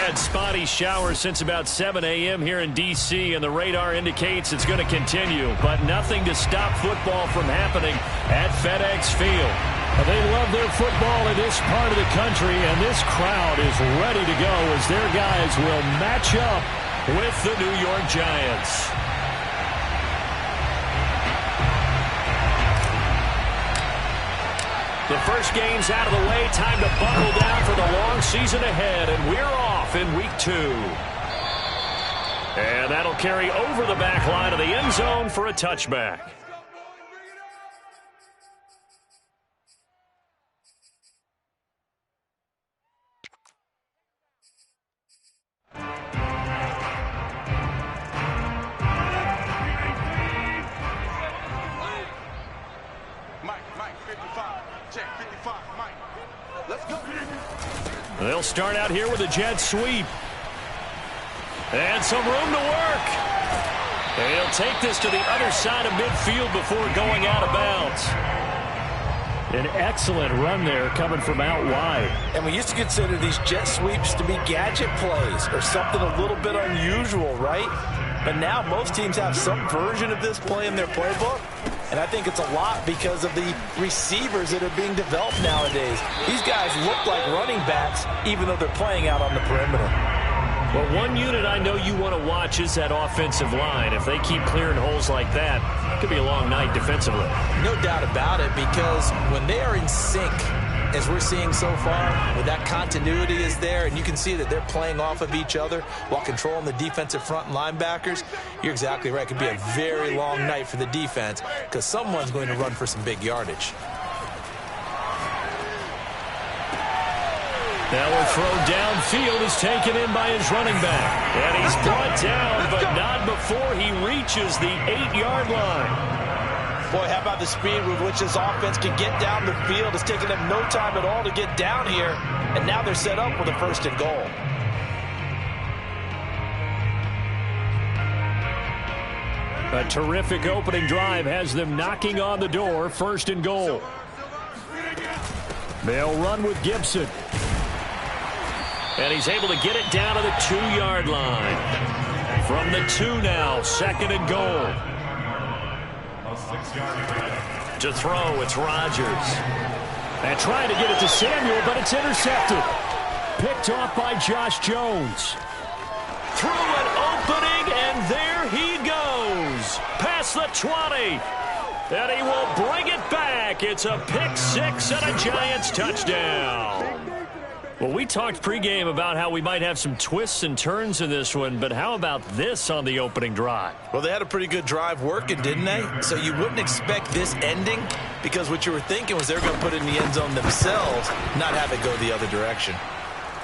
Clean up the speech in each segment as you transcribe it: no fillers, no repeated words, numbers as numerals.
had spotty showers since about 7 a.m. here in D.C., and the radar indicates it's going to continue, but nothing to stop football from happening at FedEx Field. They love their football in this part of the country, and this crowd is ready to go as their guys will match up with the New York Giants. The first game's out of the way. Time to buckle down for the long season ahead, and we're off in week 2. And that'll carry over the back line of the end zone for a touchback. They'll start out here with a jet sweep. And some room to work. They'll take this to the other side of midfield before going out of bounds. An excellent run there coming from out wide. And we used to consider these jet sweeps to be gadget plays or something a little bit unusual, right? But now most teams have some version of this play in their playbook. And I think it's a lot because of the receivers that are being developed nowadays. These guys look like running backs even though they're playing out on the perimeter. Well, one unit I know you want to watch is that offensive line. If they keep clearing holes like that, it could be a long night defensively. No doubt about it, because when they are in sync, as we're seeing so far, when that continuity is there and you can see that they're playing off of each other while controlling the defensive front and linebackers, you're exactly right. It could be a very long night for the defense because someone's going to run for some big yardage. Now a throw downfield is taken in by his running back. And he's brought down, but not before he reaches the 8-yard line. Boy, how about the speed with which this offense can get down the field? It's taken them no time at all to get down here. And now they're set up with a 1st and goal. A terrific opening drive has them knocking on the door. 1st and goal. They'll run with Gibson. And he's able to get it down to the 2-yard line. From the 2 now, 2nd and goal. To throw, it's Rodgers. And trying to get it to Samuel, but it's intercepted. Picked off by Josh Jones. Through an opening, and there he goes. Past the 20. And he will bring it back. It's a pick 6 and a Giants touchdown. Well, we talked pregame about how we might have some twists and turns in this one, but how about this on the opening drive? Well, they had a pretty good drive working, didn't they? So you wouldn't expect this ending because what you were thinking was they were going to put it in the end zone themselves, not have it go the other direction.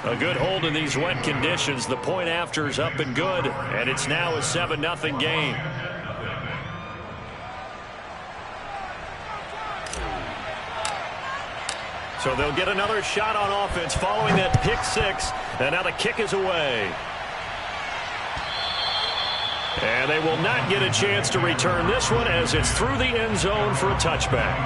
A good hold in these wet conditions. The point after is up and good, and it's now a 7-0 game. So they'll get another shot on offense following that pick 6. And now the kick is away. And they will not get a chance to return this one as it's through the end zone for a touchback.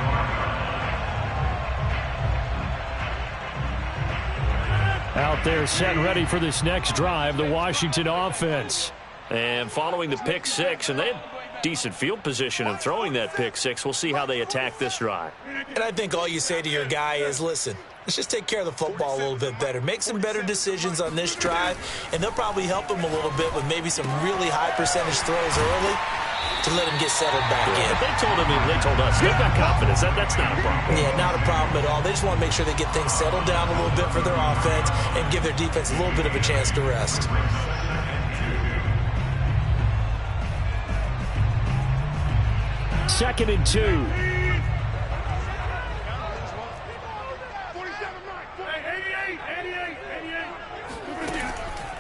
Out there set ready for this next drive, the Washington offense. And following the pick 6, and they had decent field position in throwing that pick 6. We'll see how they attack this drive. And I think all you say to your guy is, listen, let's just take care of the football a little bit better. Make some better decisions on this drive, and they'll probably help him a little bit with maybe some really high percentage throws early to let him get settled back in. But they told us they've got confidence. That's not a problem. Yeah, not a problem at all. They just want to make sure they get things settled down a little bit for their offense and give their defense a little bit of a chance to rest. 2nd and 2.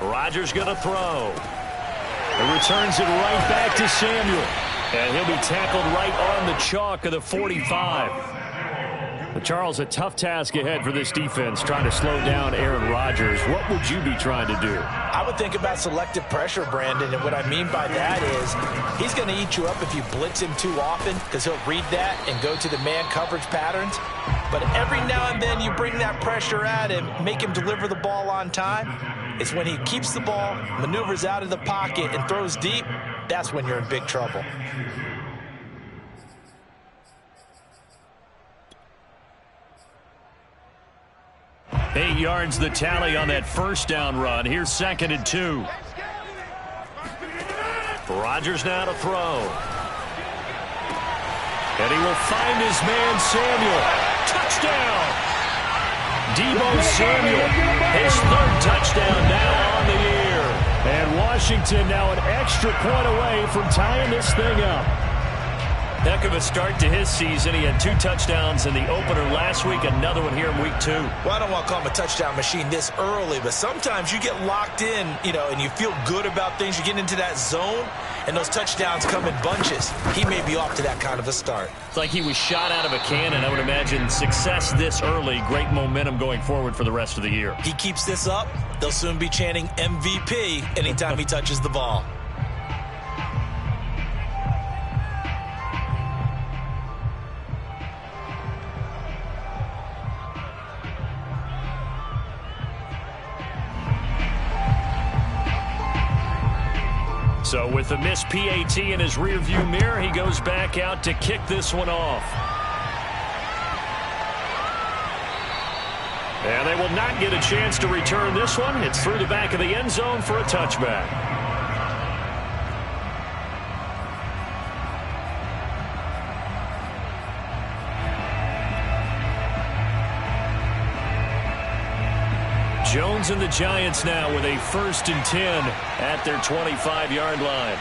Rodgers going to throw. It returns it right back to Samuel. And he'll be tackled right on the chalk of the 45. But Charles, a tough task ahead for this defense, trying to slow down Aaron Rodgers. What would you be trying to do? I would think about selective pressure, Brandon, and what I mean by that is he's going to eat you up if you blitz him too often because he'll read that and go to the man coverage patterns. But every now and then you bring that pressure at him, make him deliver the ball on time, It's when he keeps the ball, maneuvers out of the pocket, and throws deep, that's when you're in big trouble. Eight yards the tally on that first down run. Here's 2nd and 2. Rodgers now to throw. And he will find his man Samuel. Touchdown! Deebo Samuel, his 3rd touchdown now on the year. And Washington now an extra point away from tying this thing up. Heck of a start to his season. He had 2 touchdowns in the opener last week, another one here in week 2. Well, I don't want to call him a touchdown machine this early, but sometimes you get locked in, and you feel good about things. You get into that zone, and those touchdowns come in bunches. He may be off to that kind of a start. It's like he was shot out of a cannon. I would imagine success this early, great momentum going forward for the rest of the year. He keeps this up, they'll soon be chanting MVP anytime he touches the ball. So with the missed PAT in his rearview mirror, he goes back out to kick this one off. And they will not get a chance to return this one. It's through the back of the end zone for a touchback. Jones and the Giants now with a 1st and 10 at their 25-yard line.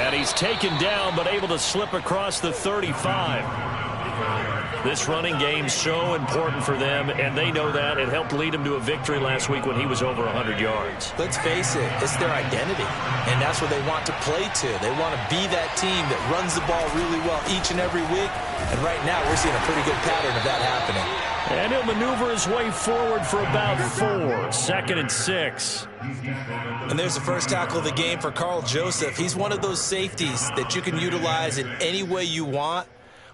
And he's taken down but able to slip across the 35. This running game so important for them, and they know that. It helped lead him to a victory last week when he was over 100 yards. Let's face it, it's their identity, and that's what they want to play to. They want to be that team that runs the ball really well each and every week, and right now we're seeing a pretty good pattern of that happening. And he'll maneuver his way forward for about 4. 2nd and 6. And there's the first tackle of the game for Carl Joseph. He's one of those safeties that you can utilize in any way you want,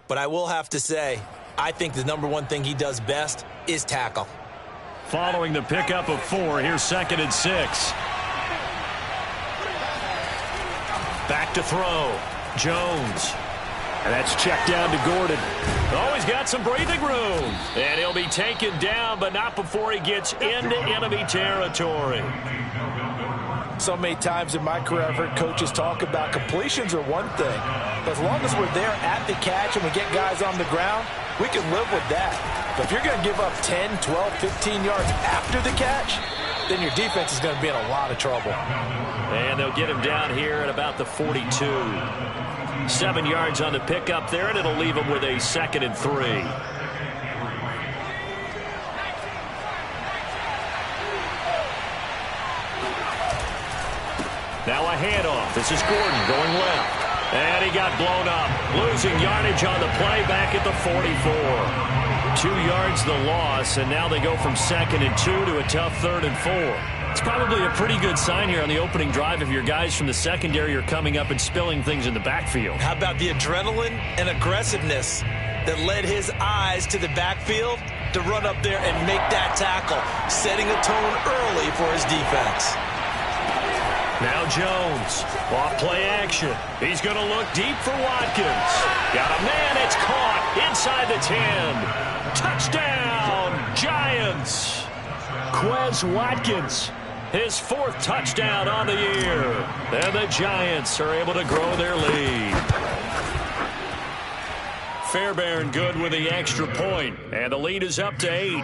but I will have to say, I think the #1 thing he does best is tackle. Following the pickup of 4, here's 2nd and 6. Back to throw. Jones. And that's checked down to Gordon. Oh, he's got some breathing room. And he'll be taken down, but not before he gets into enemy territory. So many times in my career I've heard coaches talk about completions are one thing. But as long as we're there at the catch and we get guys on the ground, we can live with that. But if you're going to give up 10, 12, 15 yards after the catch, then your defense is going to be in a lot of trouble. And they'll get him down here at about the 42. 7 yards on the pickup there, and it'll leave him with a 2nd and 3. Now a handoff. This is Gordon going left. And he got blown up. Losing yardage on the play back at the 44. 2 yards the loss, and now they go from 2nd and 2 to a tough 3rd and 4. It's probably a pretty good sign here on the opening drive if your guys from the secondary are coming up and spilling things in the backfield. How about the adrenaline and aggressiveness that led his eyes to the backfield to run up there and make that tackle, setting a tone early for his defense. Now Jones, off play action. He's going to look deep for Watkins. Got a man, it's caught inside the 10. Touchdown, Giants. Quez Watkins, his 4th touchdown on the year. And the Giants are able to grow their lead. Fairbairn good with the extra point, and the lead is up to 8.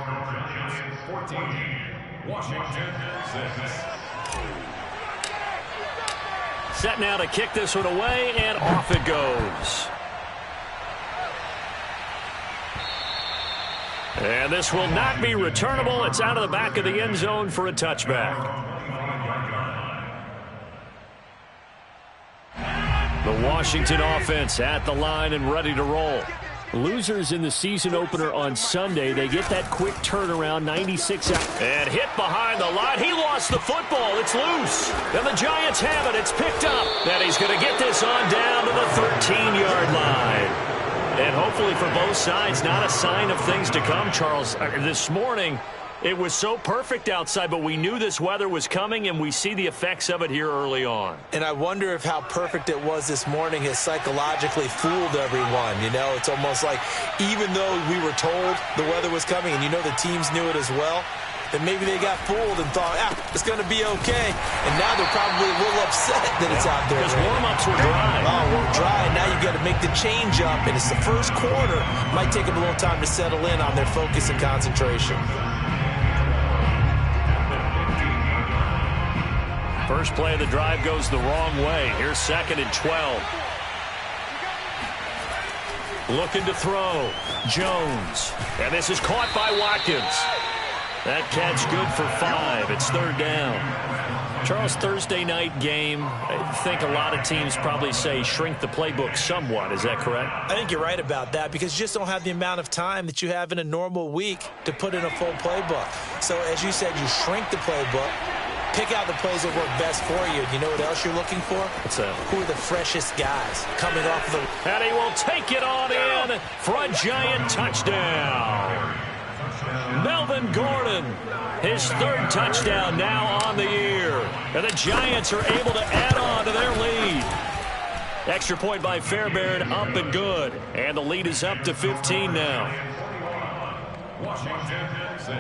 14, Washington 6. Set now to kick this one away, and off it goes. And this will not be returnable. It's out of the back of the end zone for a touchback. The Washington offense at the line and ready to roll. Losers in the season opener on Sunday. They get that quick turnaround, 96 out. And hit behind the line. He lost the football. It's loose. And the Giants have it. It's picked up. And he's going to get this on down to the 13-yard line. And hopefully for both sides, not a sign of things to come, Charles. This morning, it was so perfect outside, but we knew this weather was coming, and we see the effects of it here early on. And I wonder if how perfect it was this morning has psychologically fooled everyone. You know, it's almost like even though we were told the weather was coming, and you know the teams knew it as well, then maybe they got fooled and thought, it's going to be okay. And now they're probably a little upset that it's out there. Because warm-ups were dry. Oh, we're dry, and now you've got to make the change up, and it's the first quarter. Might take them a little time to settle in on their focus and concentration. First play of the drive goes the wrong way. Here's 2nd and 12. Looking to throw. Jones. And this is caught by Watkins. That catch good for 5. It's 3rd down. Charles, Thursday night game, I think a lot of teams probably say shrink the playbook somewhat. Is that correct? I think you're right about that because you just don't have the amount of time that you have in a normal week to put in a full playbook. So, as you said, you shrink the playbook. Pick out the plays that work best for you. You know what else you're looking for? What's that? Who are the freshest guys coming off the... And he will take it on in for a giant touchdown. Melvin Gordon, his 3rd touchdown now on the year. And the Giants are able to add on to their lead. Extra point by Fairbairn, up and good. And the lead is up to 15 now. Washington 6.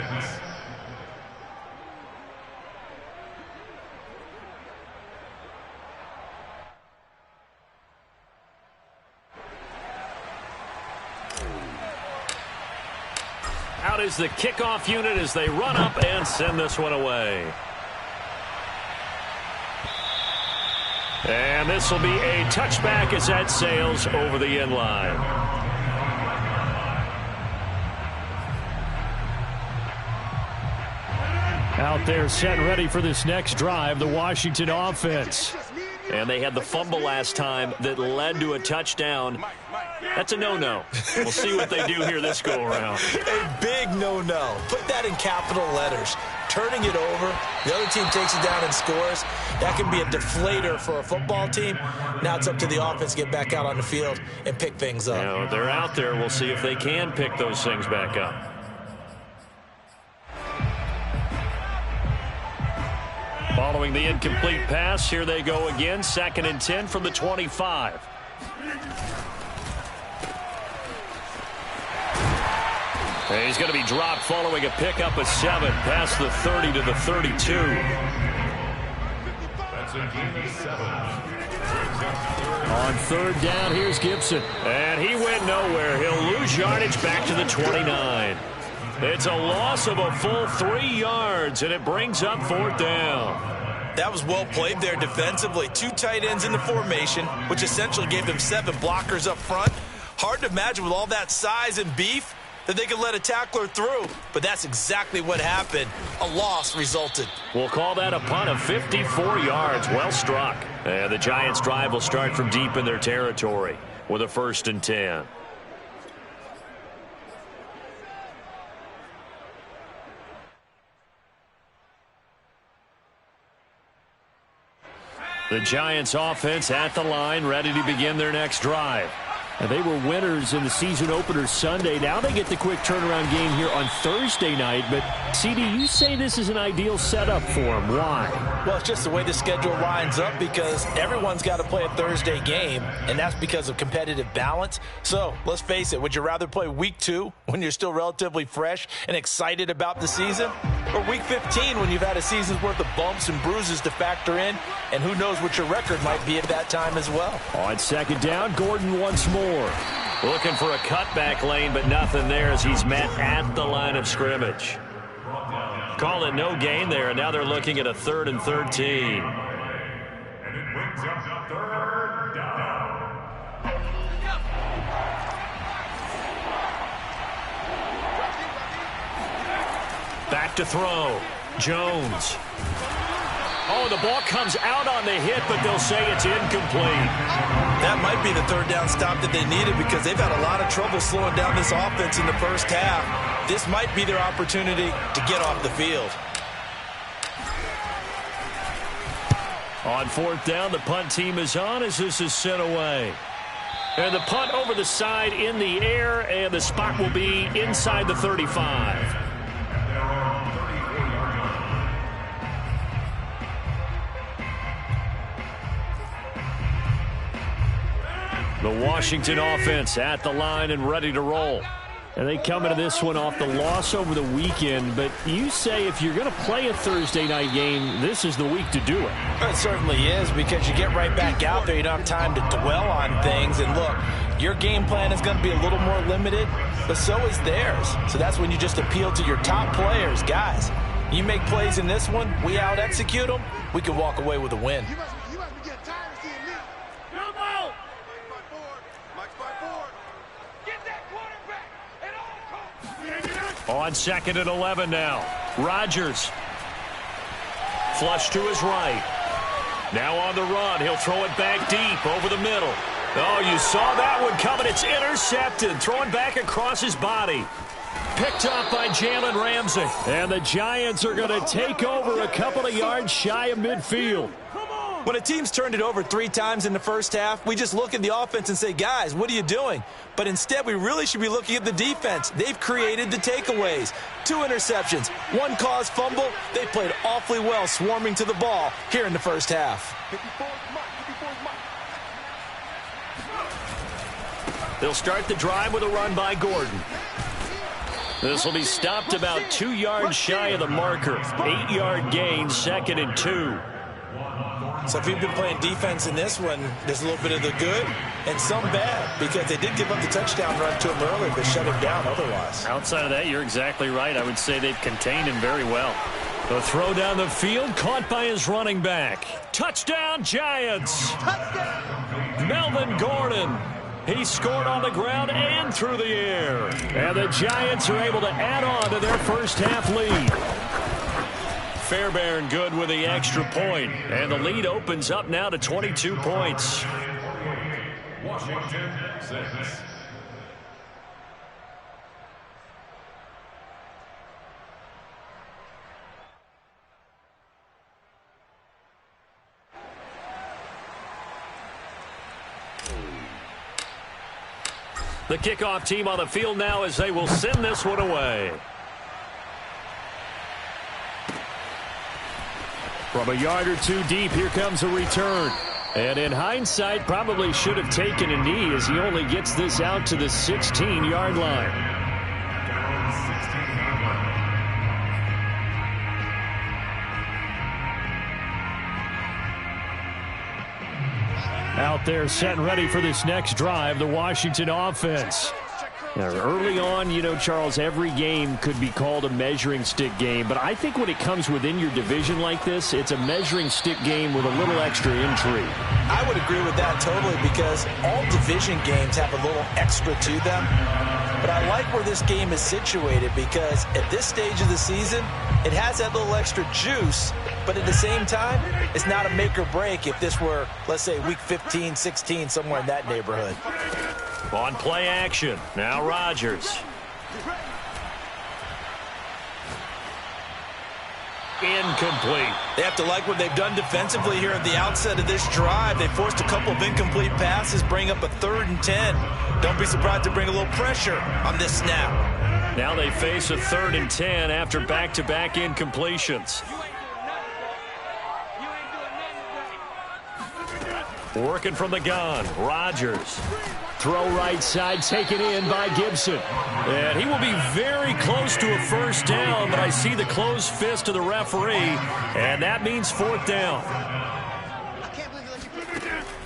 Out is the kickoff unit as they run up and send this one away. And this will be a touchback as that sails over the end line. Out there set ready for this next drive, the Washington offense. And they had the fumble last time that led to a touchdown. That's a no-no. We'll see what they do here this go-around. A big no-no. Put that in capital letters. Turning it over, the other team takes it down and scores. That can be a deflator for a football team. Now it's up to the offense to get back out on the field and pick things up. Now, they're out there. We'll see if they can pick those things back up. Following the incomplete pass, here they go again. 2nd and 10 from the 25. And he's going to be dropped following a pickup of 7 past the 30 to the 32. That's a gain of 7. On 3rd down, here's Gibson. And he went nowhere. He'll lose yardage back to the 29. It's a loss of a full 3 yards, and it brings up 4th down. That was well played there defensively. 2 tight ends in the formation, which essentially gave them 7 blockers up front. Hard to imagine with all that size and beef that they could let a tackler through, but that's exactly what happened. A loss resulted. We'll call that a punt of 54 yards. Well struck. And the Giants' drive will start from deep in their territory with a 1st and 10. The Giants offense at the line, ready to begin their next drive. And they were winners in the season opener Sunday. Now they get the quick turnaround game here on Thursday night. But, CD, you say this is an ideal setup for them. Why? Well, it's just the way the schedule lines up because everyone's got to play a Thursday game, and that's because of competitive balance. So, let's face it, would you rather play week 2 when you're still relatively fresh and excited about the season? Or week 15 when you've had a season's worth of bumps and bruises to factor in, and who knows what your record might be at that time as well. On 2nd down, Gordon once more. Looking for a cutback lane, but nothing there as he's met at the line of scrimmage. Call it no gain there, and now they're looking at a 3rd and 13. And it brings up 3rd down. Back to throw. Jones. Oh, the ball comes out on the hit, but they'll say it's incomplete. That might be the 3rd down stop that they needed because they've had a lot of trouble slowing down this offense in the first half. This might be their opportunity to get off the field. On 4th down, the punt team is on as this is sent away. And the punt over the side in the air, and the spot will be inside the 35. The Washington offense at the line and ready to roll. And they come into this one off the loss over the weekend, but you say if you're going to play a Thursday night game, this is the week to do it. It certainly is, because you get right back out there. You don't have time to dwell on things. And look, your game plan is going to be a little more limited, but so is theirs. So that's when you just appeal to your top players. Guys, you make plays in this one, we out-execute them, we can walk away with a win. On 2nd and 11 now. Rodgers. Flush to his right. Now on the run. He'll throw it back deep over the middle. Oh, you saw that one coming. It's intercepted. Throwing back across his body. Picked up by Jalen Ramsey. And the Giants are going to take over a couple of yards shy of midfield. When a team's turned it over 3 times in the first half, we just look at the offense and say, guys, what are you doing? But instead, we really should be looking at the defense. They've created the takeaways. 2 interceptions, 1 caused fumble. They played awfully well swarming to the ball here in the first half. They'll start the drive with a run by Gordon. This will be stopped about 2 yards shy of the marker. 8-yard gain, 2nd and 2. So if you've been playing defense in this one, there's a little bit of the good and some bad, because they did give up the touchdown run to him earlier, but shut him down otherwise. Outside of that, you're exactly right. I would say they've contained him very well. The throw down the field, caught by his running back. Touchdown, Giants! Touchdown. Melvin Gordon. He scored on the ground and through the air. And the Giants are able to add on to their first half lead. Fairbairn good with the extra point. And the lead opens up now to 22 points. Washington 6. The kickoff team on the field now as they will send this one away. From a yard or 2 deep, here comes a return. And in hindsight, probably should have taken a knee as he only gets this out to the 16-yard line. Out there set and ready for this next drive, the Washington offense. Now, early on, you know, Charles, every game could be called a measuring stick game. But I think when it comes within your division like this, it's a measuring stick game with a little extra intrigue. I would agree with that totally, because all division games have a little extra to them. But I like where this game is situated, because at this stage of the season, it has that little extra juice. But at the same time, it's not a make or break if this were, let's say, week 15, 16, somewhere in that neighborhood. On play action, now Rodgers. Incomplete. They have to like what they've done defensively here at the outset of this drive. They forced a couple of incomplete passes, bring up a 3rd and 10. Don't be surprised to bring a little pressure on this snap. Now they face a 3rd and 10 after back-to-back incompletions. Working from the gun, Rodgers. Throw right side, taken in by Gibson. And he will be very close to a first down, but I see the closed fist of the referee, and that means 4th down.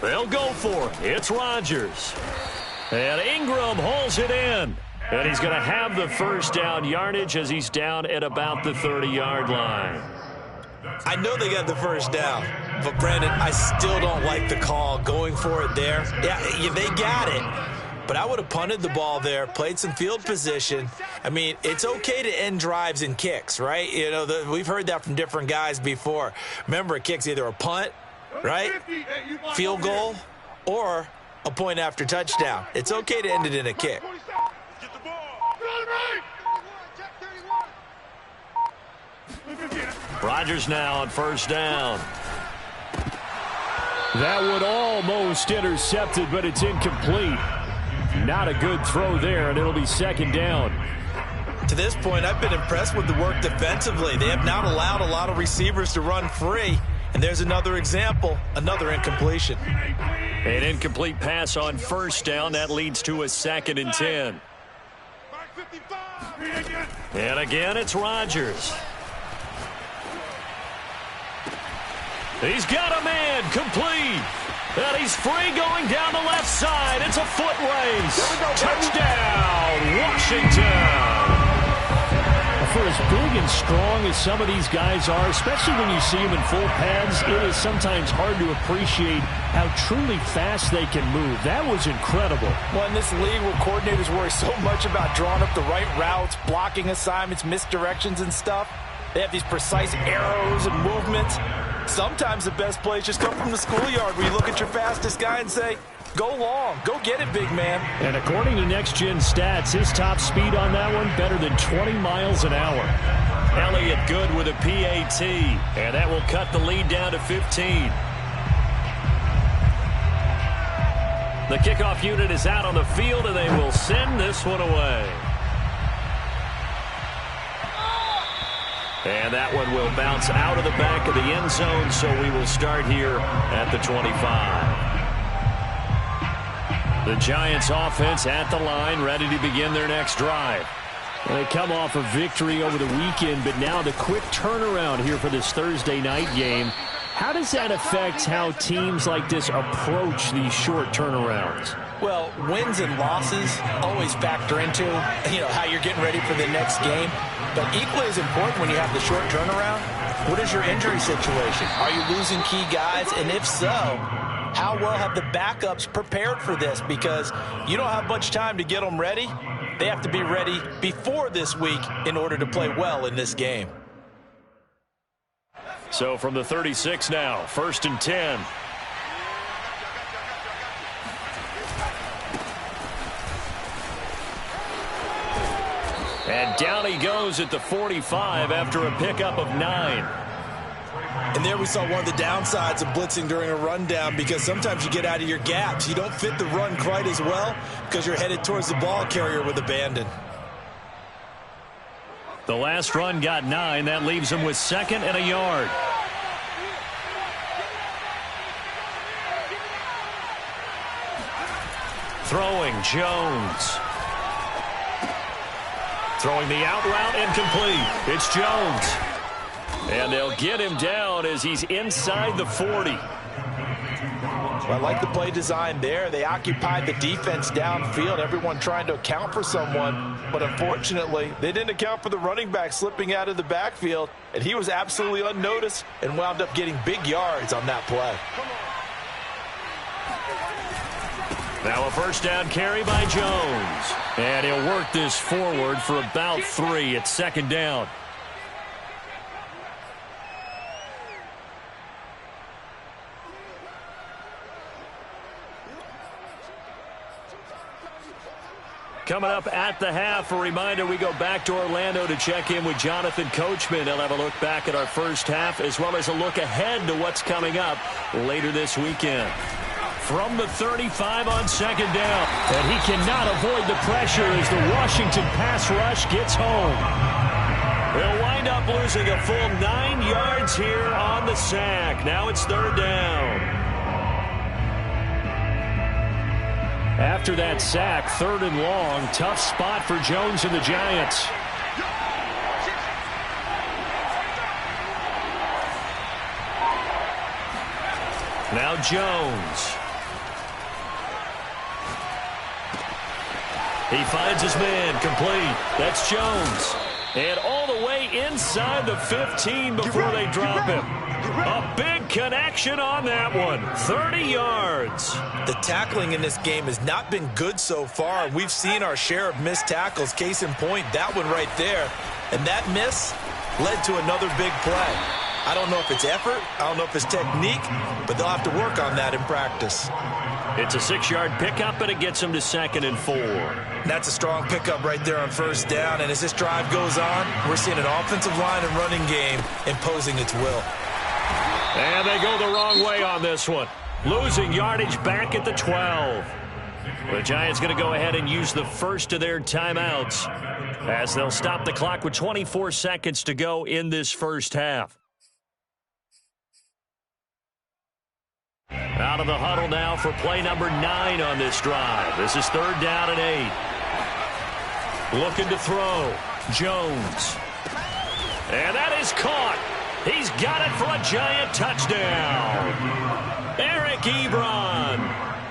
They'll go for it. It's Rodgers. And Ingram holds it in. And he's going to have the first down yardage as he's down at about the 30-yard line. I know they got the first down, but Brandon, I still don't like the call going for it there. Yeah, they got it, but I would have punted the ball there, played some field position. I mean, it's okay to end drives and kicks, right? You know, we've heard that from different guys before. Remember, a kick's either a punt, right, field goal, or a point after touchdown. It's okay to end it in a kick. Rodgers now on first down. That one almost intercepted, but it's incomplete. Not a good throw there, and it'll be second down. To this point, I've been impressed with the work defensively. They have not allowed a lot of receivers to run free. And there's another example, another incompletion. An incomplete pass on first down. That leads to a 2nd and 10. And again, it's Rodgers. He's got a man, complete. And he's free going down the left side. It's a foot race. Touchdown, Washington. For as big and strong as some of these guys are, especially when you see them in full pads, it is sometimes hard to appreciate how truly fast they can move. That was incredible. Well, in this league where coordinators worry so much about drawing up the right routes, blocking assignments, misdirections and stuff, they have these precise arrows and movements. Sometimes the best plays just come from the schoolyard where you look at your fastest guy and say, go long. Go get it, big man. And according to Next Gen Stats, his top speed on that one, better than 20 miles an hour. Elliott good with a PAT. And that will cut the lead down to 15. The kickoff unit is out on the field, and they will send this one away. And that one will bounce out of the back of the end zone, so we will start here at the 25. The Giants offense at the line, ready to begin their next drive. They come off a victory over the weekend, but now the quick turnaround here for this Thursday night game. How does that affect how teams like this approach these short turnarounds? Well, wins and losses always factor into, how you're getting ready for the next game. But equally as important when you have the short turnaround, what is your injury situation? Are you losing key guys? And if so, how well have the backups prepared for this? Because you don't have much time to get them ready. They have to be ready before this week in order to play well in this game. So from the 36 now, 1st and 10. And down he goes at the 45 after a pickup of 9. And there we saw one of the downsides of blitzing during a rundown, because sometimes you get out of your gaps. You don't fit the run quite as well because you're headed towards the ball carrier with abandon. The last run got 9. That leaves him with 2nd and a yard. Throwing, Jones. Throwing the out route, incomplete. It's Jones. And they'll get him down as he's inside the 40. Well, I like the play design there. They occupied the defense downfield, everyone trying to account for someone. But unfortunately, they didn't account for the running back slipping out of the backfield. And he was absolutely unnoticed and wound up getting big yards on that play. Now a first down carry by Jones. And he'll work this forward for about 3. It's 2nd down. Coming up at the half, a reminder, we go back to Orlando to check in with Jonathan Coachman. He'll have a look back at our first half as well as a look ahead to what's coming up later this weekend. From the 35 on 2nd down. And he cannot avoid the pressure as the Washington pass rush gets home. They'll wind up losing a full 9 yards here on the sack. Now it's 3rd down. After that sack, 3rd and long. Tough spot for Jones and the Giants. Now Jones. He finds his man, complete. That's Jones. And all the way inside the 15 before they drop him. A big connection on that one. 30 yards. The tackling in this game has not been good so far. We've seen our share of missed tackles. Case in point, that one right there. And that miss led to another big play. I don't know if it's effort, I don't know if it's technique, but they'll have to work on that in practice. It's a 6-yard pickup, and it gets them to 2nd and 4. That's a strong pickup right there on 1st down, and as this drive goes on, we're seeing an offensive line and running game imposing its will. And they go the wrong way on this one. Losing yardage back at the 12. The Giants going to go ahead and use the first of their timeouts as they'll stop the clock with 24 seconds to go in this first half. Out of the huddle now for play number 9 on this drive. This is 3rd down and 8. Looking to throw. Jones. And that is caught. He's got it for a Giant touchdown. Eric Ebron.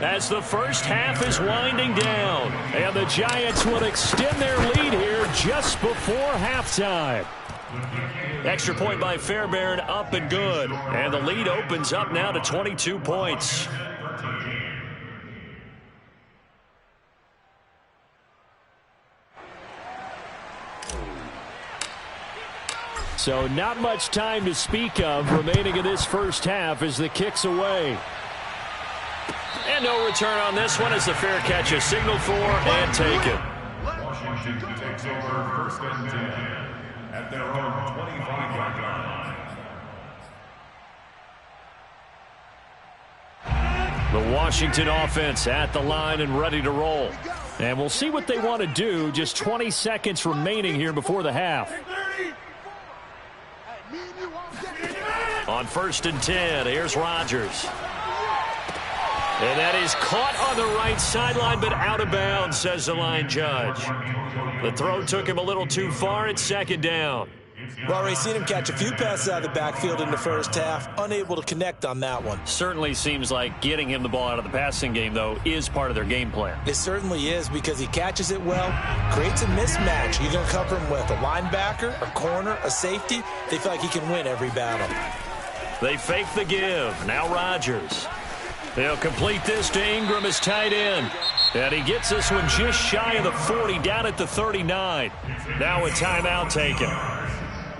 As the first half is winding down. And the Giants will extend their lead here just before halftime. Extra point by Fairbairn, up and good. And the lead opens up now to 22 points. So not much time to speak of remaining in this first half as the kick's away. And no return on this one as the fair catch is signaled for and taken. Washington takes over 1st and 10 at their own 25-yard line. The Washington offense at the line and ready to roll. And we'll see what they want to do. Just 20 seconds remaining here before the half. On 1st and 10, here's Rodgers. And that is caught on the right sideline, but out of bounds, says the line judge. The throw took him a little too far. It's 2nd down. Well, Ray, seen him catch a few passes out of the backfield in the first half, unable to connect on that one. Certainly seems like getting him the ball out of the passing game, though, is part of their game plan. It certainly is because he catches it well, creates a mismatch. You're going to cover him with a linebacker, a corner, a safety. They feel like he can win every battle. They fake the give. Now Rodgers. They'll complete this to Ingram as tight end. And he gets this one just shy of the 40, down at the 39. Now a timeout taken.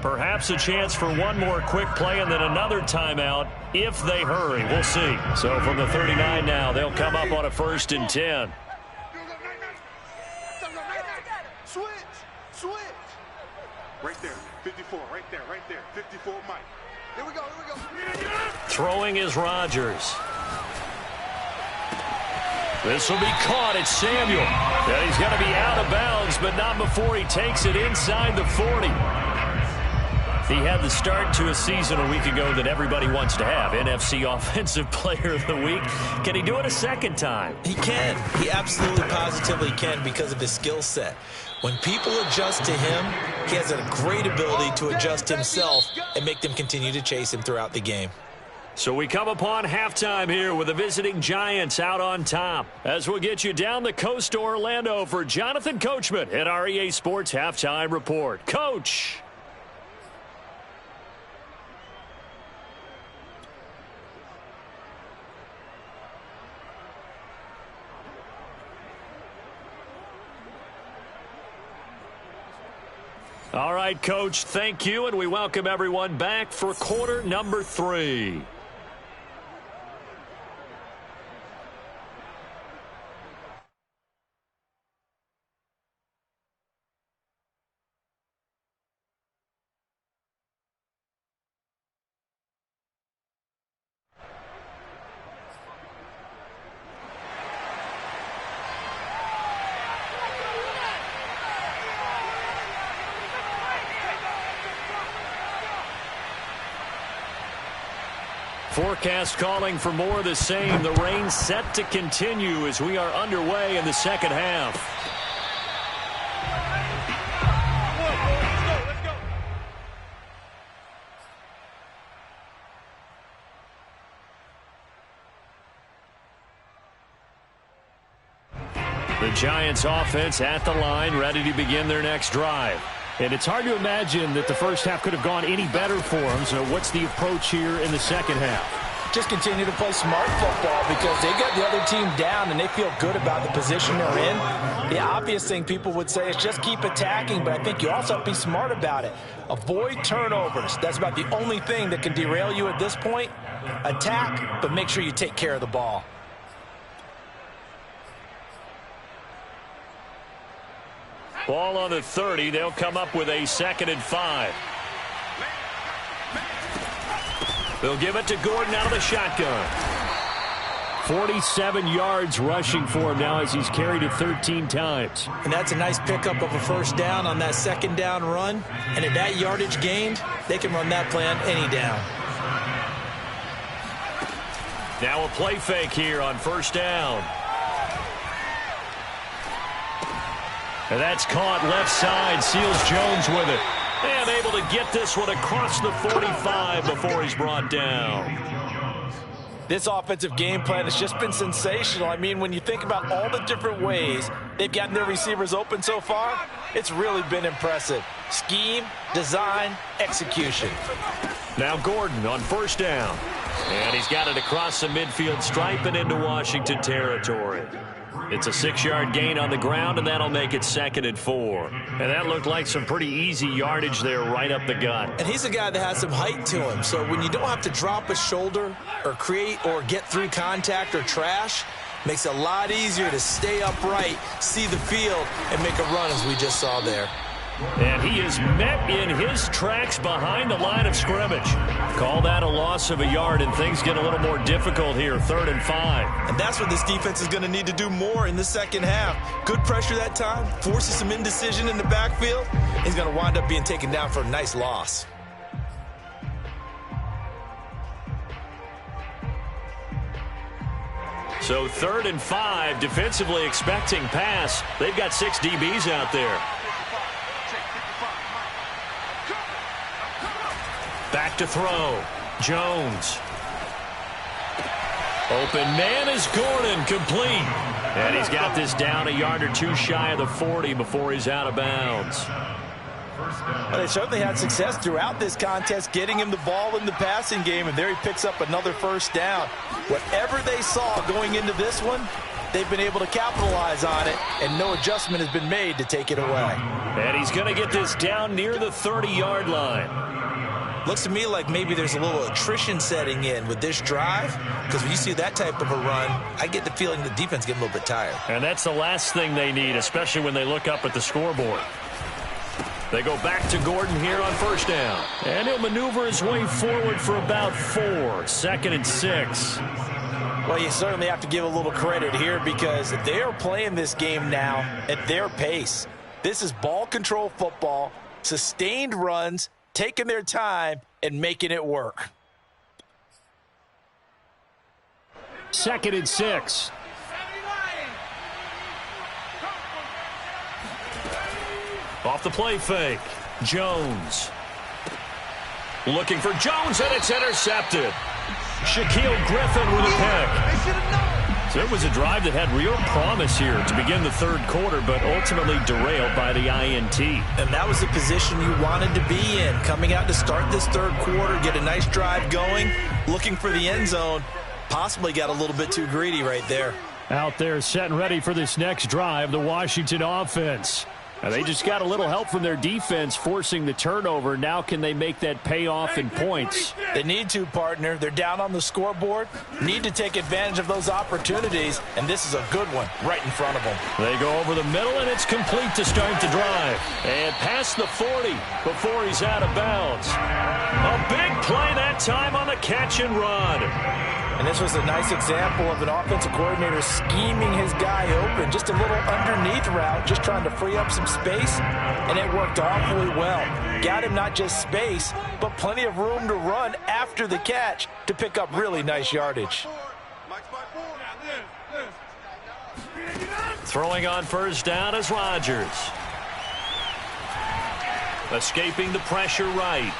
Perhaps a chance for one more quick play and then another timeout if they hurry. We'll see. So from the 39 now, they'll come up on a 1st and 10. Switch. Right there, 54, right there, 54, Mike. Here we go. Throwing is Rodgers. This will be caught. It's Samuel. And he's going to be out of bounds, but not before he takes it inside the 40. He had the start to a season a week ago that everybody wants to have. NFC Offensive Player of the Week. Can he do it a second time? He can. He absolutely positively can because of his skill set. When people adjust to him, he has a great ability to adjust himself and make them continue to chase him throughout the game. So we come upon halftime here with the visiting Giants out on top. As we'll get you down the coast to Orlando for Jonathan Coachman at our EA Sports Halftime Report. Coach. All right, Coach, thank you, and we welcome everyone back for quarter number 3. Forecast calling for more of the same. The rain set to continue as we are underway in the second half. The Giants offense at the line, ready to begin their next drive. And it's hard to imagine that the first half could have gone any better for them. So what's the approach here in the second half? Just continue to play smart football because they got the other team down and they feel good about the position they're in. The obvious thing people would say is just keep attacking, but I think you also have to be smart about it. Avoid turnovers. That's about the only thing that can derail you at this point. Attack, but make sure you take care of the ball. Ball on the 30. They'll come up with a 2nd and 5. They'll give it to Gordon out of the shotgun. 47 yards rushing for him now as he's carried it 13 times. And that's a nice pickup of a first down on that second down run. And at that yardage gained, they can run that play on any down. Now a play fake here on first down. And that's caught left side. Seals Jones with it. And able to get this one across the 45 before he's brought down. This offensive game plan has just been sensational. I mean, when you think about all the different ways they've gotten their receivers open so far, it's really been impressive. Scheme, design, execution. Now Gordon on first down. And he's got it across the midfield stripe and into Washington territory. It's a 6-yard gain on the ground, and that'll make it 2nd and 4. And that looked like some pretty easy yardage there right up the gut. And he's a guy that has some height to him, so when you don't have to drop a shoulder or create or get through contact or trash, makes it a lot easier to stay upright, see the field, and make a run as we just saw there. And he is met in his tracks behind the line of scrimmage. Call that a loss of a yard, and things get a little more difficult here, 3rd and 5. And that's what this defense is going to need to do more in the second half. Good pressure that time, forces some indecision in the backfield. He's going to wind up being taken down for a nice loss. So 3rd and 5, defensively expecting pass. They've got 6 DBs out there. Back to throw. Jones. Open man is Gordon, complete. And he's got this down a yard or two shy of the 40 before he's out of bounds. Well, they certainly had success throughout this contest, getting him the ball in the passing game, and there he picks up another first down. Whatever they saw going into this one, they've been able to capitalize on it, and no adjustment has been made to take it away. And he's going to get this down near the 30-yard line. Looks to me like maybe there's a little attrition setting in with this drive, because when you see that type of a run, I get the feeling the defense getting a little bit tired. And that's the last thing they need, especially when they look up at the scoreboard. They go back to Gordon here on first down. And he'll maneuver his way forward for about 4. 2nd and 6. Well, you certainly have to give a little credit here because they are playing this game now at their pace. This is ball control football, sustained runs, taking their time and making it work. 2nd and 6. Off the play fake. Jones. Looking for Jones, and it's intercepted. Shaquille Griffin with a pick. So it was a drive that had real promise here to begin the 3rd quarter, but ultimately derailed by the INT. And that was the position you wanted to be in. Coming out to start this 3rd quarter, get a nice drive going, looking for the end zone. Possibly got a little bit too greedy right there. Out there set and ready for this next drive, the Washington offense. Now they just got a little help from their defense forcing the turnover. Now can they make that pay off in points? They need to, partner. They're down on the scoreboard. Need to take advantage of those opportunities, and this is a good one right in front of them. They go over the middle, and it's complete to start the drive. And past the 40 before he's out of bounds. A big play that time on the catch and run. And this was a nice example of an offensive coordinator scheming his guy open. Just a little underneath route, just trying to free up some space, and it worked awfully well. Got him not just space, but plenty of room to run after the catch to pick up really nice yardage. Throwing on first down is Rodgers. Escaping the pressure right.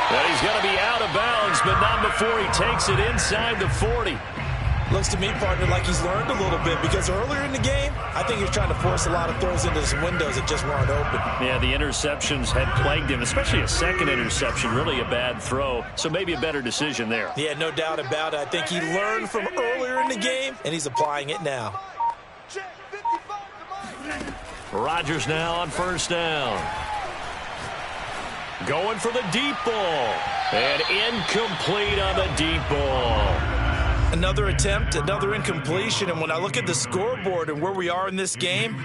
Well, he's going to be out of bounds, but not before he takes it inside the 40. Looks to me, partner, like he's learned a little bit because earlier in the game, I think he was trying to force a lot of throws into some windows that just weren't open. Yeah, the interceptions had plagued him, especially a second interception, really a bad throw. So maybe a better decision there. Yeah, no doubt about it. I think he learned from earlier in the game, and he's applying it now. Rodgers now on first down. Going for the deep ball. And incomplete on the deep ball. Another attempt, another incompletion, and when I look at the scoreboard and where we are in this game,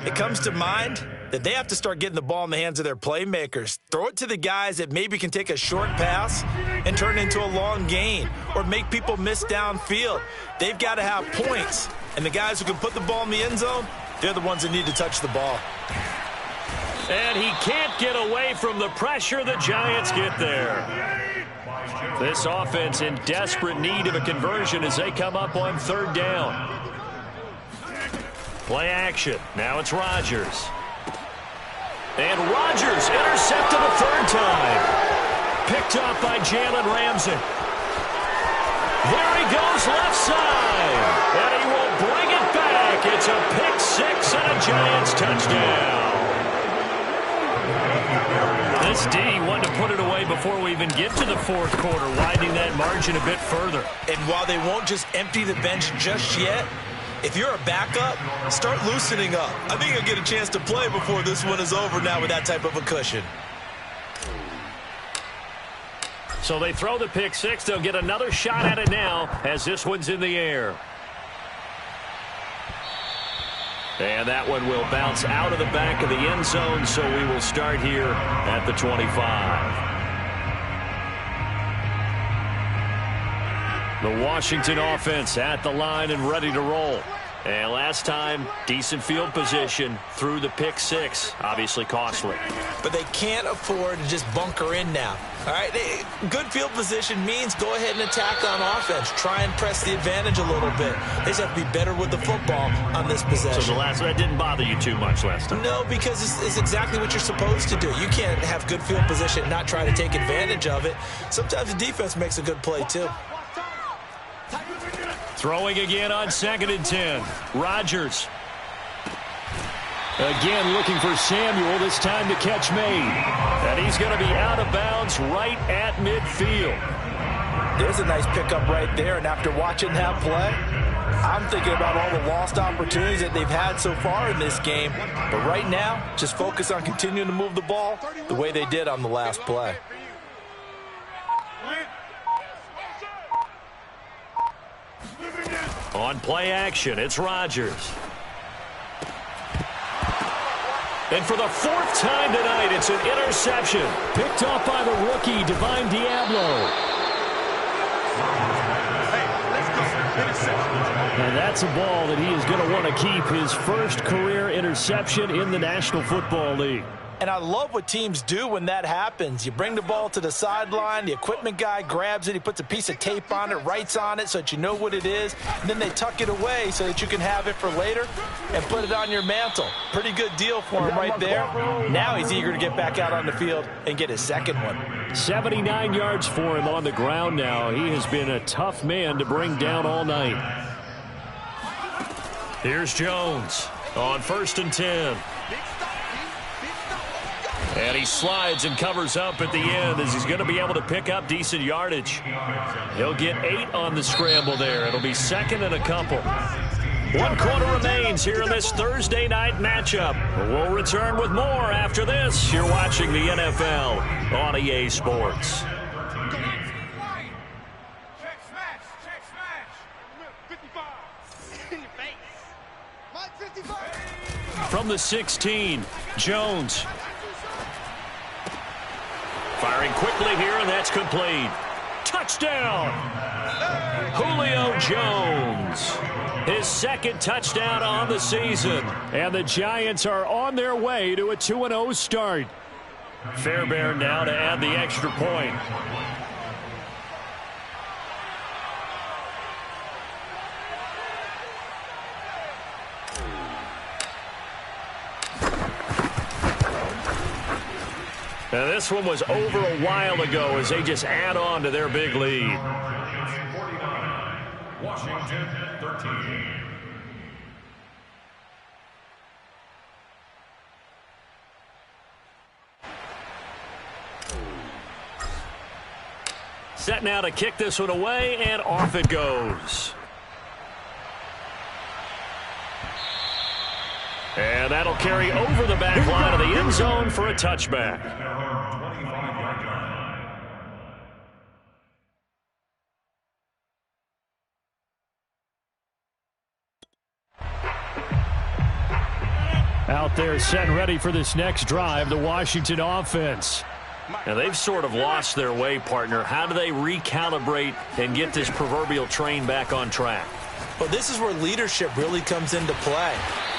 it comes to mind that they have to start getting the ball in the hands of their playmakers. Throw it to the guys that maybe can take a short pass and turn it into a long gain or make people miss downfield. They've got to have points, and the guys who can put the ball in the end zone, they're the ones that need to touch the ball. And he can't get away from the pressure. The Giants get there. This offense in desperate need of a conversion as they come up on third down. Play action. Now it's Rodgers. And Rodgers intercepted a third time. Picked up by Jalen Ramsey. There he goes left side. And he will bring it back. It's a pick six and a Giants touchdown. This D wanted to put it away before we even get to the fourth quarter, widening that margin a bit further. And while they won't just empty the bench just yet, if you're a backup, start loosening up. I think you'll get a chance to play before this one is over now with that type of a cushion. So they throw the pick six. They'll get another shot at it now as this one's in the air. And that one will bounce out of the back of the end zone, so we will start here at the 25. The Washington offense at the line and ready to roll. And last time, decent field position through the pick six. Obviously costly. But they can't afford to just bunker in now. All right, good field position means go ahead and attack on offense. Try and press the advantage a little bit. They just have to be better with the football on this possession. So that didn't bother you too much last time? No, because it's exactly what you're supposed to do. You can't have good field position and not try to take advantage of it. Sometimes the defense makes a good play, too. Throwing again on 2nd and 10. Rodgers. Again looking for Samuel. This time the catch made. And he's going to be out of bounds right at midfield. There's a nice pickup right there. And after watching that play, I'm thinking about all the lost opportunities that they've had so far in this game. But right now, just focus on continuing to move the ball the way they did on the last play. On play action, it's Rodgers. And for the fourth time tonight, it's an interception. Picked off by the rookie, Divine Diablo. And that's a ball that he is going to want to keep, his first career interception in the National Football League. And I love what teams do when that happens. You bring the ball to the sideline, the equipment guy grabs it, he puts a piece of tape on it, writes on it so that you know what it is, and then they tuck it away so that you can have it for later and put it on your mantle. Pretty good deal for him right there. Now he's eager to get back out on the field and get his second one. 79 yards for him on the ground now. He has been a tough man to bring down all night. Here's Jones on 1st and 10. And he slides and covers up at the end as he's going to be able to pick up decent yardage. He'll get 8 on the scramble there. It'll be 2nd and a couple. 1 quarter remains here in this Thursday night matchup. We'll return with more after this. You're watching the NFL on EA Sports. From the 16, Jones. Firing quickly here, and that's complete. Touchdown! Julio Jones. His second touchdown on the season. And the Giants are on their way to a 2-0 start. Fairbairn now to add the extra point. Now this one was over a while ago as they just add on to their big lead. Washington 13. Set now to kick this one away, and off it goes. And that'll carry over the back line of the end zone for a touchback. Out there set and ready for this next drive, the Washington offense. Now, they've sort of lost their way, partner. How do they recalibrate and get this proverbial train back on track? Well, this is where leadership really comes into play.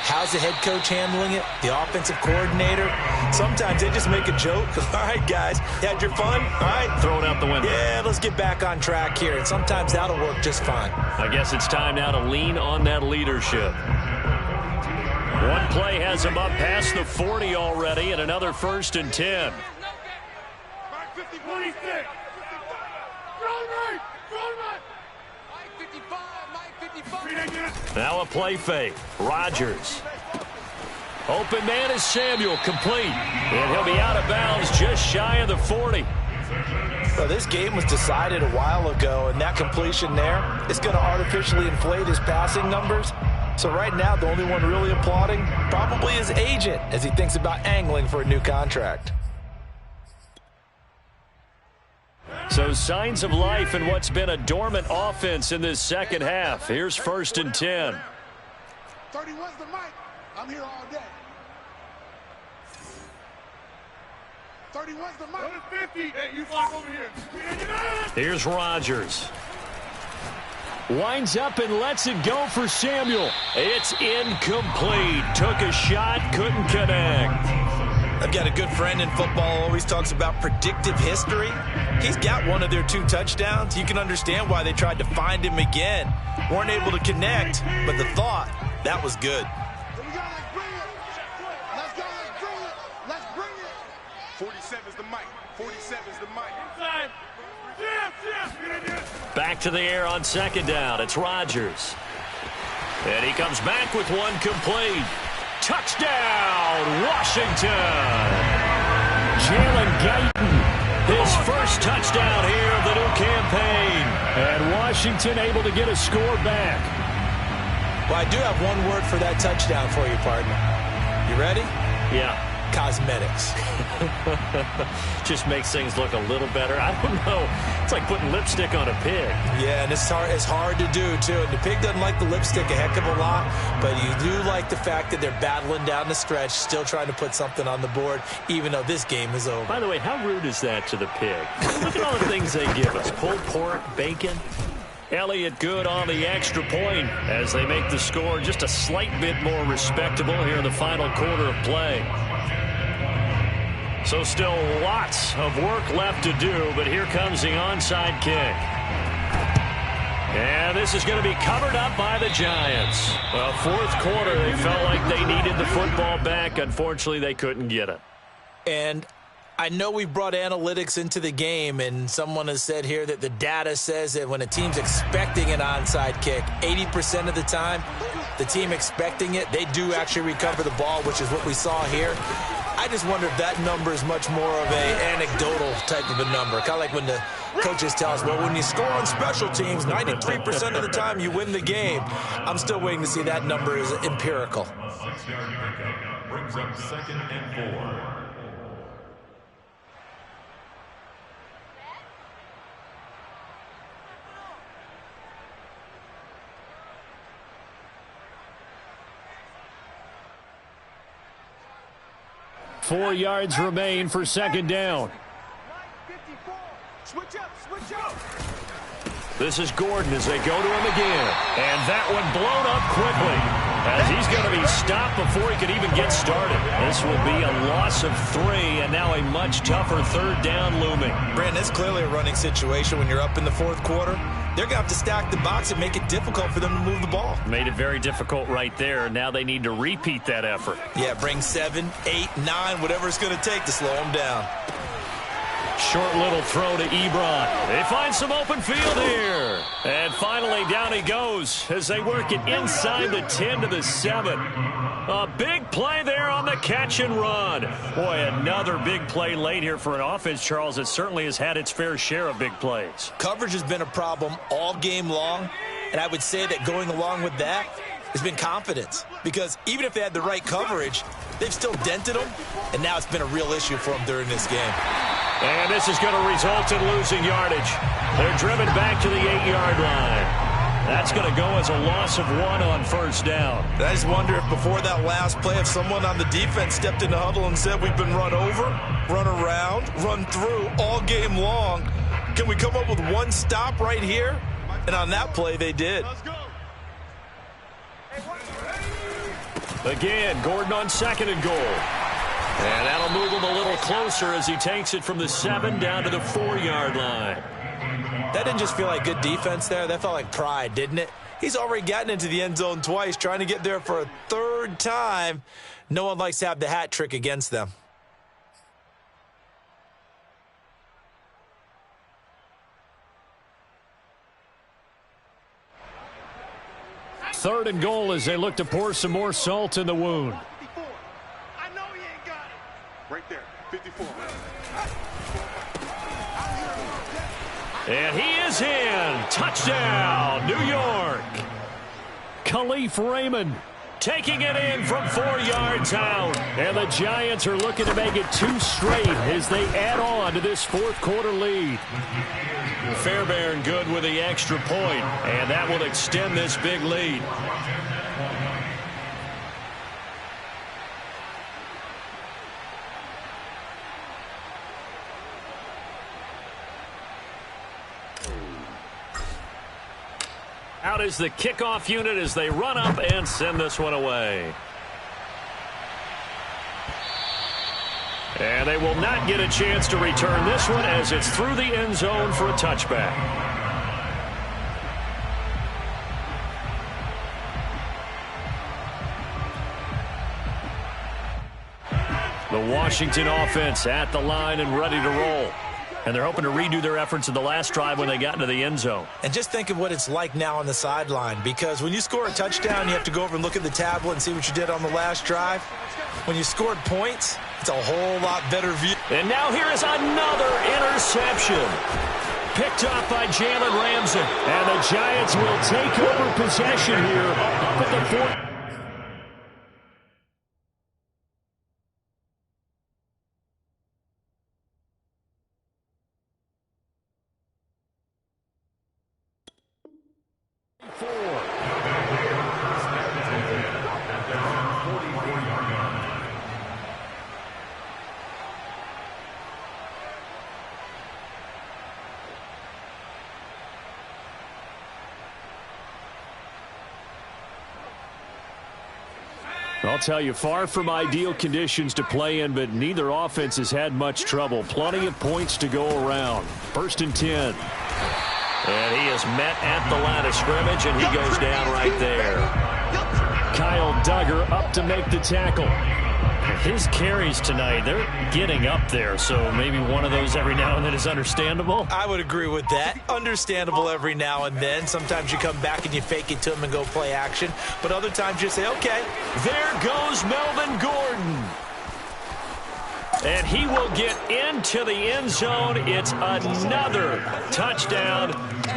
How's the head coach handling it? The offensive coordinator? Sometimes they just make a joke. All right, guys, had your fun? All right. Throw it out the window. Yeah, let's get back on track here. And sometimes that'll work just fine. I guess it's time now to lean on that leadership. One play has him up past the 40 already, and another 1st and 10. Now a play fake. Rodgers. Open man is Samuel, complete. And he'll be out of bounds just shy of the 40. Well, this game was decided a while ago, and that completion there is going to artificially inflate his passing numbers. So right now, the only one really applauding probably his agent as he thinks about angling for a new contract. So signs of life in what's been a dormant offense in this second half. Here's 1st and 10. 31's the mic. I'm here all day. 31's the mic. 50. Hey, you flock over here. Here's Rodgers. Winds up and lets it go for Samuel. It's incomplete. Took a shot, couldn't connect. I've got a good friend in football, always talks about predictive history. He's got one of their 2 touchdowns. You can understand why they tried to find him again. Weren't able to connect, but the thought, that was good. Here we go, let's bring it. Let's go, let's bring it. Let's bring it. 47's the mic. 47's the mic. Inside. Back to the air on 2nd down. It's Rodgers. And he comes back with one complete. Touchdown, Washington! Jalen Guyton, his first touchdown here of the new campaign. And Washington able to get a score back. Well, I do have one word for that touchdown for you, partner. You ready? Yeah. Cosmetics. Just makes things look a little better. I don't know. It's like putting lipstick on a pig. Yeah, and it's hard to do, too. And the pig doesn't like the lipstick a heck of a lot, but you do like the fact that they're battling down the stretch, still trying to put something on the board, even though this game is over. By the way, how rude is that to the pig? Look at all the things they give us. Pulled pork, bacon. Elliott good on the extra point as they make the score just a slight bit more respectable here in the final quarter of play. So still lots of work left to do, but here comes the onside kick. And this is going to be covered up by the Giants. Well, 4th quarter, they felt like they needed the football back. Unfortunately, they couldn't get it. And I know we brought analytics into the game, and someone has said here that the data says that when a team's expecting an onside kick, 80% of the time, the team expecting it, they do actually recover the ball, which is what we saw here. I just wonder if that number is much more of an anecdotal type of a number. Kind of like when the coaches tell us, well, when you score on special teams, 93% of the time you win the game. I'm still waiting to see that number is empirical. 6-yard pickup brings up 2nd and 4. Four yards remain for 2nd down. 54. Switch up, switch up. This is Gordon as they go to him again. And that one blown up quickly as he's going to be stopped before he could even get started. This will be a loss of 3 and now a much tougher 3rd down looming. Brandon, it's clearly a running situation when you're up in the 4th quarter. They're going to have to stack the box and make it difficult for them to move the ball. Made it very difficult right there. Now they need to repeat that effort. Yeah, bring 7, 8, 9, whatever it's going to take to slow them down. Short little throw to Ebron. They find some open field here. And finally down he goes as they work it inside the 10 to the 7. A big play there on the catch and run. Boy, another big play late here for an offense, Charles, that certainly has had its fair share of big plays. Coverage has been a problem all game long, and I would say that going along with that has been confidence. Because even if they had the right coverage, they've still dented them, and now it's been a real issue for them during this game. And this is going to result in losing yardage. They're driven back to the 8-yard line. That's going to go as a loss of 1 on first down. I just wonder if before that last play, if someone on the defense stepped in the huddle and said, we've been run over, run around, run through all game long. Can we come up with one stop right here? And on that play, they did. Again, Gordon on 2nd and goal. And that'll move him a little closer as he takes it from the 7 down to the 4-yard line. That didn't just feel like good defense there. That felt like pride, didn't it? He's already gotten into the end zone twice, trying to get there for a 3rd time. No one likes to have the hat trick against them. Third and goal as they look to pour some more salt in the wound. 54. I know he ain't got it. Right there, 54. And he is in. Touchdown, New York. Khalif Raymond Taking it in from 4 yards out. And the Giants are looking to make it 2 straight as they add on to this 4th quarter lead. Fairbairn good with the extra point, and that will extend this big lead. Out is the kickoff unit as they run up and send this one away. And they will not get a chance to return this one as it's through the end zone for a touchback. The Washington offense at the line and ready to roll. And they're hoping to redo their efforts in the last drive when they got into the end zone. And just think of what it's like now on the sideline, because when you score a touchdown, you have to go over and look at the tablet and see what you did on the last drive. When you scored points, it's a whole lot better view. And now here is another interception. Picked off by Jalen Ramsey. And the Giants will take over possession here up at the 4th. I'll tell you, far from ideal conditions to play in, but neither offense has had much trouble. Plenty of points to go around. 1st and 10. And he is met at the line of scrimmage, and he goes down right there. Kyle Duggar up to make the tackle. His carries tonight, they're getting up there, so maybe one of those every now and then is understandable. I would agree with that. Understandable every now and then. Sometimes you come back and you fake it to him and go play action. But other times you say, okay. There goes Melvin Gordon. And he will get into the end zone. It's another touchdown.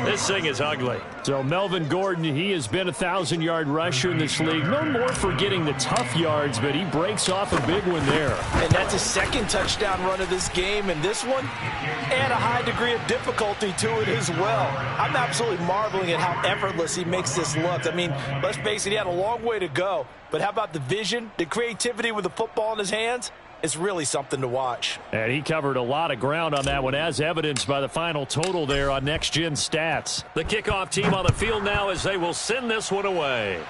This thing is ugly. So Melvin Gordon, he has been a 1,000-yard rusher in this league. Known more for getting the tough yards, but he breaks off a big one there. And that's his 2nd touchdown run of this game. And this one, add a high degree of difficulty to it as well. I'm absolutely marveling at how effortless he makes this look. I mean, let's face it, he had a long way to go. But how about the vision, the creativity with the football in his hands? It's really something to watch. And he covered a lot of ground on that one, as evidenced by the final total there on Next Gen Stats. The kickoff team on the field now as they will send this one away.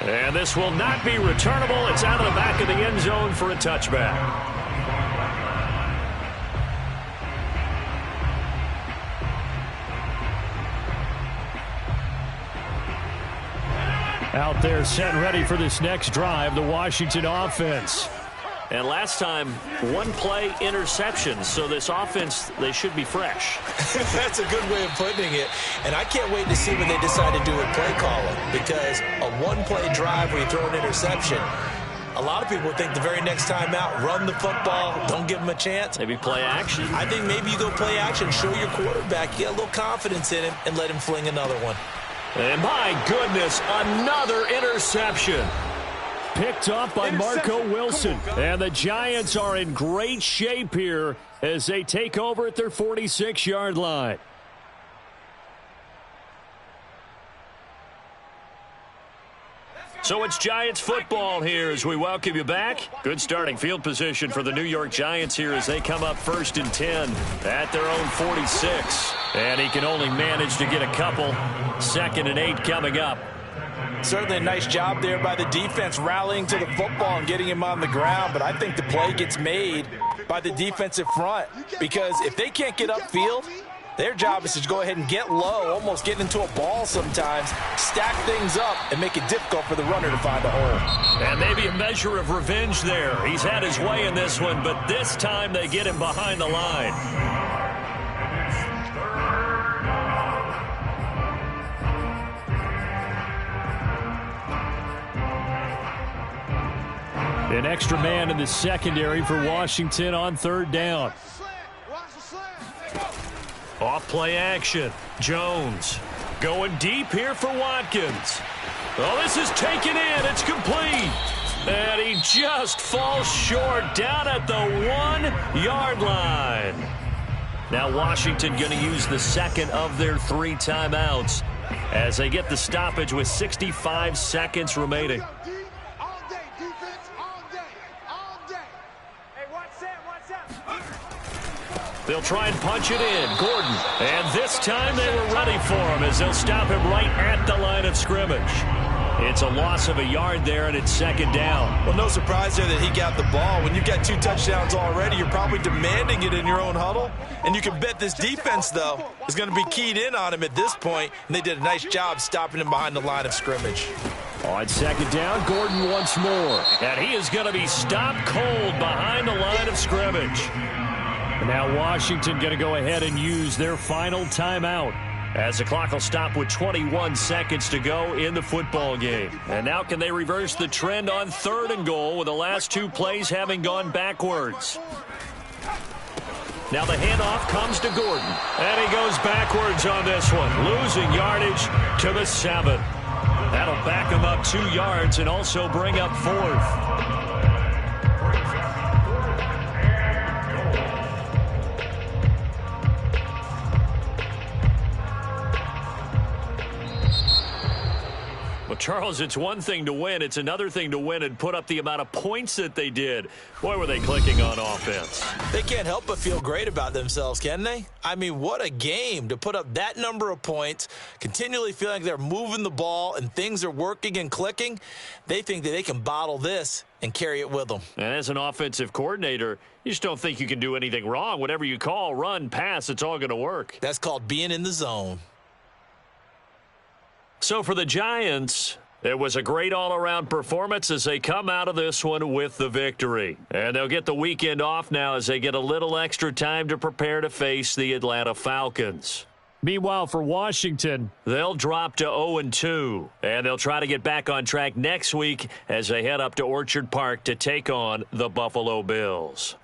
And this will not be returnable. It's out of the back of the end zone for a touchback. Out there set and ready for this next drive, the Washington offense. And last time, 1 play interception. So this offense, they should be fresh. That's a good way of putting it. And I can't wait to see what they decide to do with play calling. Because a 1-play drive where you throw an interception, a lot of people think the very next time out, run the football, don't give them a chance. Maybe play action. I think maybe you go play action, show your quarterback, get a little confidence in him, and let him fling another one. And my goodness, another interception. Picked off by Marco Wilson. And the Giants are in great shape here as they take over at their 46-yard line. So it's Giants football here as we welcome you back. Good starting field position for the New York Giants here as they come up 1st and 10 at their own 46. And he can only manage to get a couple. 2nd and 8 coming up. Certainly a nice job there by the defense rallying to the football and getting him on the ground. But I think the play gets made by the defensive front because if they can't get upfield, their job is to go ahead and get low, almost get into a ball sometimes, stack things up, and make it difficult for the runner to find a hole. And maybe a measure of revenge there. He's had his way in this one, but this time they get him behind the line. An extra man in the secondary for Washington on 3rd down. Off play action. Jones going deep here for Watkins. Oh, this is taken in. It's complete. And he just falls short down at the 1-yard line. Now Washington going to use the 2nd of their 3 timeouts as they get the stoppage with 65 seconds remaining. They'll try and punch it in. Gordon. And this time they were ready for him as they'll stop him right at the line of scrimmage. It's a loss of a yard there, and it's 2nd down. Well, no surprise there that he got the ball. When you've got 2 touchdowns already, you're probably demanding it in your own huddle. And you can bet this defense, though, is going to be keyed in on him at this point. And they did a nice job stopping him behind the line of scrimmage. On 2nd down, Gordon once more. And he is going to be stopped cold behind the line of scrimmage. Now Washington going to go ahead and use their final timeout as the clock will stop with 21 seconds to go in the football game. And now can they reverse the trend on 3rd and goal with the last 2 plays having gone backwards? Now the handoff comes to Gordon. And he goes backwards on this one, losing yardage to the 7. That'll back him up 2 yards and also bring up 4th. Well, Charles, it's one thing to win. It's another thing to win and put up the amount of points that they did. Boy, were they clicking on offense. They can't help but feel great about themselves, can they? I mean, what a game to put up that number of points, continually feeling like they're moving the ball and things are working and clicking. They think that they can bottle this and carry it with them. And as an offensive coordinator, you just don't think you can do anything wrong. Whatever you call, run, pass, it's all going to work. That's called being in the zone. So for the Giants, it was a great all-around performance as they come out of this one with the victory. And they'll get the weekend off now as they get a little extra time to prepare to face the Atlanta Falcons. Meanwhile, for Washington, they'll drop to 0-2, and they'll try to get back on track next week as they head up to Orchard Park to take on the Buffalo Bills.